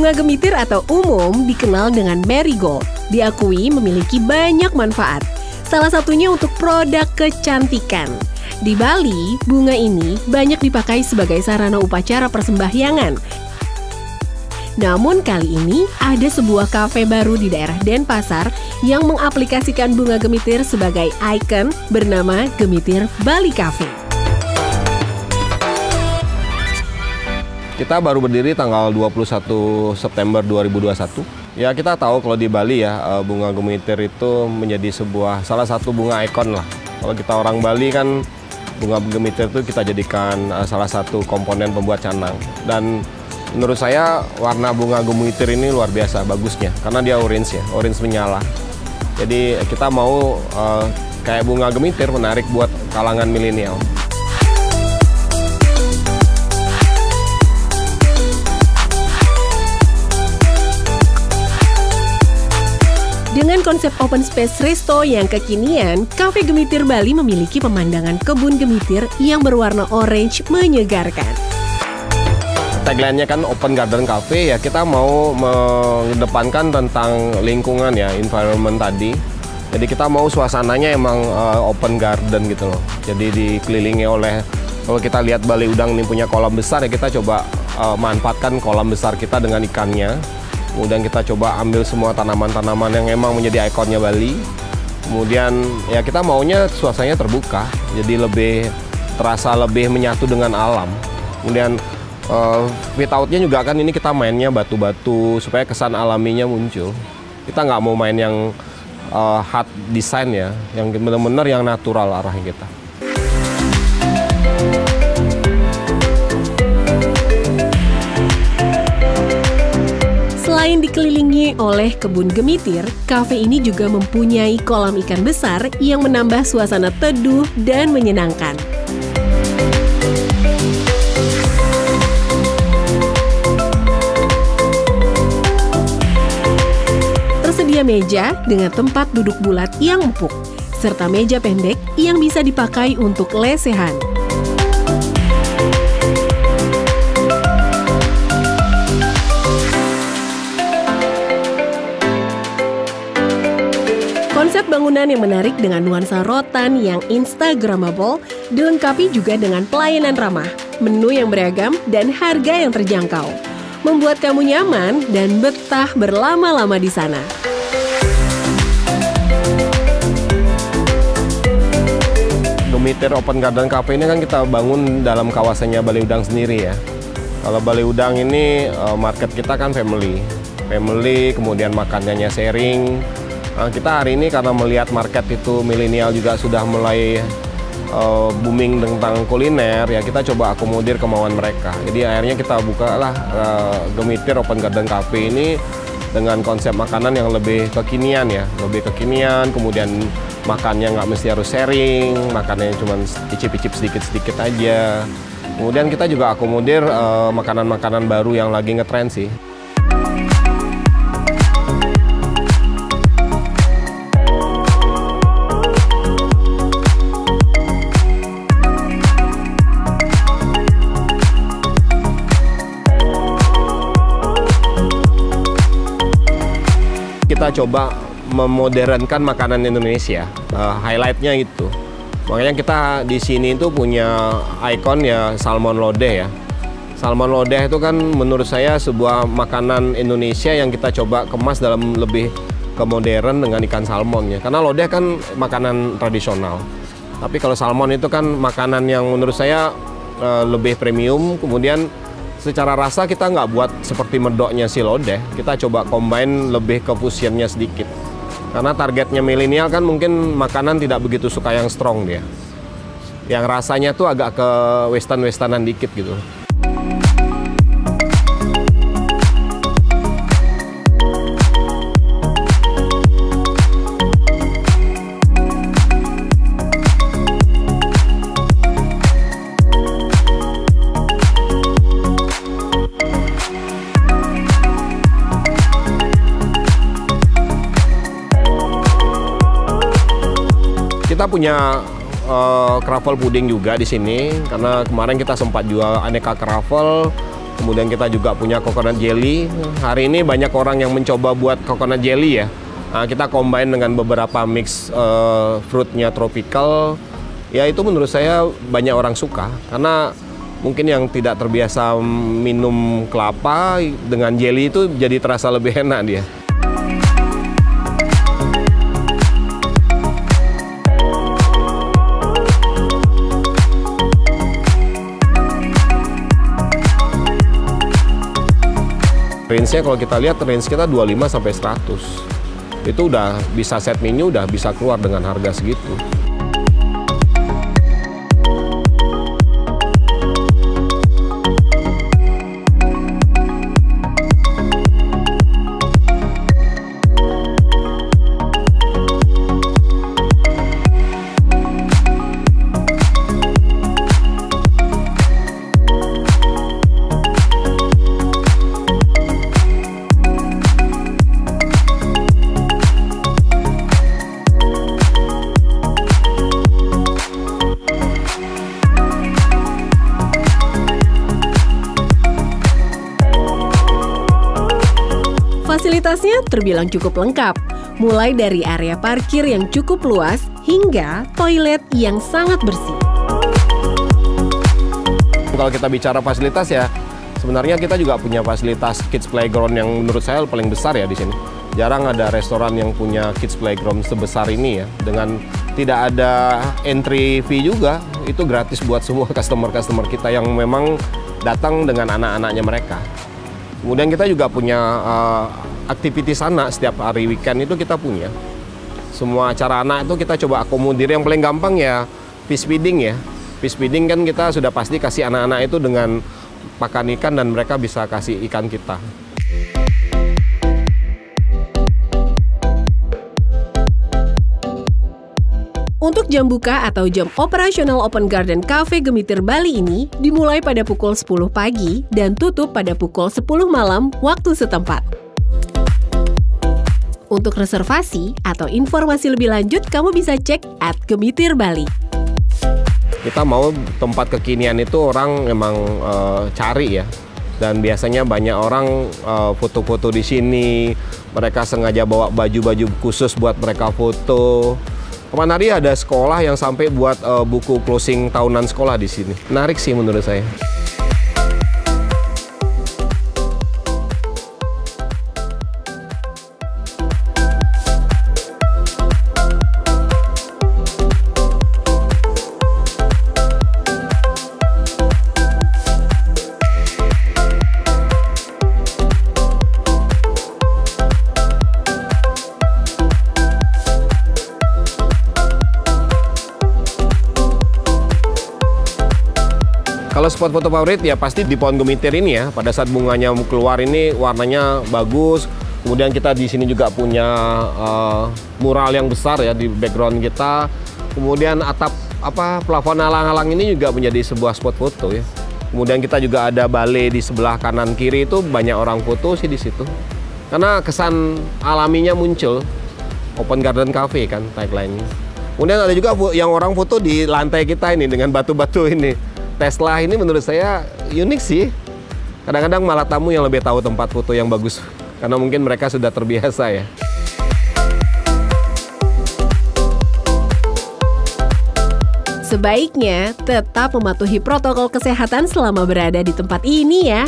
Bunga gemitir atau umum dikenal dengan marigold. Diakui memiliki banyak manfaat. Salah satunya untuk produk kecantikan. Di Bali, bunga ini banyak dipakai sebagai sarana upacara persembahyangan. Namun kali ini ada sebuah kafe baru di daerah Denpasar yang mengaplikasikan bunga gemitir sebagai ikon bernama Gemitir Bali Cafe. Kita baru berdiri tanggal 21 September 2021. Ya, kita tahu kalau di Bali ya, bunga gemitir itu menjadi salah satu bunga ikon lah. Kalau kita orang Bali kan, bunga gemitir itu kita jadikan salah satu komponen pembuat canang. Dan menurut saya warna bunga gemitir ini luar biasa bagusnya, karena dia orange ya, orange menyala. Jadi kita mau kayak bunga gemitir menarik buat kalangan milenial. Dengan konsep open space resto yang kekinian, Cafe Gemitir Bali memiliki pemandangan kebun gemitir yang berwarna orange menyegarkan. Tagline-nya kan Open Garden Cafe, ya kita mau mengedepankan tentang lingkungan ya, environment tadi. Jadi kita mau suasananya emang open garden gitu loh. Jadi dikelilingi oleh, kalau kita lihat Bali Udang ini punya kolam besar ya, kita coba manfaatkan kolam besar kita dengan ikannya. Kemudian kita coba ambil semua tanaman-tanaman yang emang menjadi ikonnya Bali. Kemudian ya kita maunya suasananya terbuka, jadi terasa lebih menyatu dengan alam. Kemudian fit out-nya juga kan ini kita mainnya batu-batu supaya kesan alaminya muncul. Kita nggak mau main yang hard design ya, yang benar-benar yang natural arahnya kita. Selain dikelilingi oleh kebun gemitir, kafe ini juga mempunyai kolam ikan besar yang menambah suasana teduh dan menyenangkan. Tersedia meja dengan tempat duduk bulat yang empuk, serta meja pendek yang bisa dipakai untuk lesehan. Konsep bangunan yang menarik dengan nuansa rotan yang instagramable, dilengkapi juga dengan pelayanan ramah, menu yang beragam, dan harga yang terjangkau. Membuat kamu nyaman dan betah berlama-lama di sana. Gemitir Open Garden Cafe ini kan kita bangun dalam kawasannya Bali Udang sendiri ya. Kalau Bali Udang ini market kita kan family, kemudian makanannya sharing. Nah, kita hari ini karena melihat market itu milenial juga sudah mulai booming tentang kuliner, ya kita coba akomodir kemauan mereka. Jadi akhirnya kita bukalah Gemitir Open Garden Cafe ini dengan konsep makanan yang lebih kekinian ya, kemudian makannya nggak mesti harus sharing, makannya cuma icip-icip sedikit-sedikit aja. Kemudian kita juga akomodir makanan-makanan baru yang lagi ngetren sih. Kita coba memodernkan makanan Indonesia, highlightnya itu. Makanya kita di sini itu punya ikon ya salmon lodeh ya. Salmon lodeh itu kan menurut saya sebuah makanan Indonesia yang kita coba kemas dalam lebih ke modern dengan ikan salmonnya. Karena lodeh kan makanan tradisional. Tapi kalau salmon itu kan makanan yang menurut saya lebih premium, kemudian secara rasa kita nggak buat seperti medoknya si lodeh, kita coba combine lebih ke fusionnya sedikit. Karena targetnya milenial kan mungkin makanan tidak begitu suka yang strong dia. Yang rasanya tuh agak ke western-westernan dikit gitu. Kita punya croffle pudding juga di sini, karena kemarin kita sempat jual aneka croffle, Kemudian kita juga punya coconut jelly. Hari ini banyak orang yang mencoba buat coconut jelly ya. Nah, kita combine dengan beberapa mix fruitnya tropical. Ya itu menurut saya banyak orang suka. Karena mungkin yang tidak terbiasa minum kelapa dengan jelly itu jadi terasa lebih enak dia. Range-nya kalau kita lihat, range kita 25 sampai 100. Itu udah bisa set menu, udah bisa keluar dengan harga segitu. Fasilitasnya terbilang cukup lengkap, mulai dari area parkir yang cukup luas hingga toilet yang sangat bersih. Kalau kita bicara fasilitas ya, sebenarnya kita juga punya fasilitas kids playground yang menurut saya paling besar ya di sini. Jarang ada restoran yang punya kids playground sebesar ini ya, dengan tidak ada entry fee juga, itu gratis buat semua customer-customer kita yang memang datang dengan anak-anaknya mereka. Kemudian kita juga punya aktivitas anak setiap hari weekend itu kita punya. Semua acara anak itu kita coba akomodir. Yang paling gampang ya fish feeding ya. Fish feeding kan kita sudah pasti kasih anak-anak itu dengan pakan ikan dan mereka bisa kasih ikan kita. Untuk jam buka atau jam operasional Open Garden Cafe Gemitir Bali ini dimulai pada pukul 10 pagi dan tutup pada pukul 10 malam waktu setempat. Untuk reservasi atau informasi lebih lanjut, kamu bisa cek @gemitirbali. Kita mau tempat kekinian itu orang memang cari ya. Dan biasanya banyak orang foto-foto di sini. Mereka sengaja bawa baju-baju khusus buat mereka foto. Kemarin hari ada sekolah yang sampai buat buku closing tahunan sekolah di sini. Menarik sih menurut saya. Kalau spot foto favorit ya pasti di pohon gemitir ini ya. Pada saat bunganya keluar ini warnanya bagus. Kemudian kita di sini juga punya mural yang besar ya di background kita. Kemudian atap plafon alang-alang ini juga menjadi sebuah spot foto ya. Kemudian kita juga ada balai di sebelah kanan kiri, itu banyak orang foto sih di situ. Karena kesan alaminya muncul. Open Garden Cafe kan tagline-nya. Kemudian ada juga yang orang foto di lantai kita ini dengan batu-batu ini. Tesla ini menurut saya unik sih. Kadang-kadang malah tamu yang lebih tahu tempat foto yang bagus. Karena mungkin mereka sudah terbiasa ya. Sebaiknya tetap mematuhi protokol kesehatan selama berada di tempat ini ya.